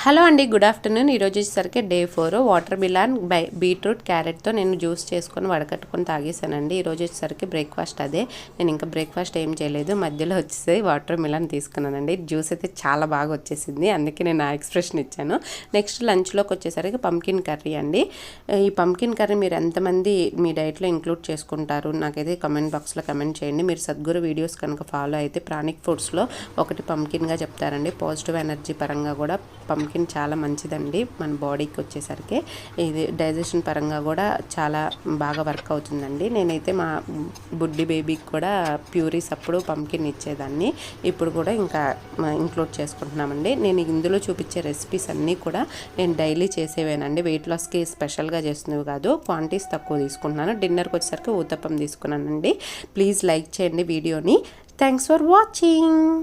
Hello అండి, good afternoon. ఈరోజు వచ్చేసరికి డే 4 వాటర్ మిలాన్ బీట్రూట్ క్యారెట్తో నేను జ్యూస్ చేసుకొని వడకట్టుకొని తాగేసానండి. ఈరోజు వచ్చేసరికి బ్రేక్ఫాస్ట్ అదే. నేను ఇంకా బ్రేక్ఫాస్ట్ ఏం చేయలేదు, మధ్యలో వచ్చేసి వాటర్ మిలాన్ తీసుకున్నానండి. జ్యూస్ అయితే చాలా బాగా వచ్చేసింది, అందుకే నేను ఆ ఎక్స్ప్రెషన్ ఇచ్చాను. నెక్స్ట్ లంచ్లోకి వచ్చేసరికి పంకిన్ కర్రీ అండి. ఈ పంకిన్ కర్రీ మీరు ఎంతమంది మీ డైట్లో ఇంక్లూడ్ చేసుకుంటారు నాకైతే కమెంట్ బాక్స్లో కమెంట్ చేయండి. మీరు సద్గురు వీడియోస్ కనుక ఫాలో అయితే ప్రాణిక్ ఫుడ్స్లో ఒకటి పంకిన్గా చెప్తారండి. పాజిటివ్ ఎనర్జీ పరంగా కూడా పంకిన్ చాలా మంచిదండి మన బాడీకి వచ్చేసరికి. ఇది డైజెషన్ పరంగా కూడా చాలా బాగా వర్క్ అవుతుందండి. నేనైతే మా బుడ్డి బేబీకి కూడా ప్యూరీస్ అప్పుడు పంకిన్ ఇచ్చేదాన్ని, ఇప్పుడు కూడా ఇంకా ఇంక్లూడ్ చేసుకుంటున్నామండి. నేను ఇందులో చూపించే రెసిపీస్ అన్నీ కూడా నేను డైలీ చేసేవేనండి, వెయిట్ లాస్కి స్పెషల్గా చేస్తున్నవి కాదు. క్వాంటిటీస్ తక్కువ తీసుకుంటున్నాను. డిన్నర్కి వచ్చేసరికి ఊతప్పం తీసుకున్నానండి. ప్లీజ్ లైక్ చేయండి వీడియోని. Thanks for watching.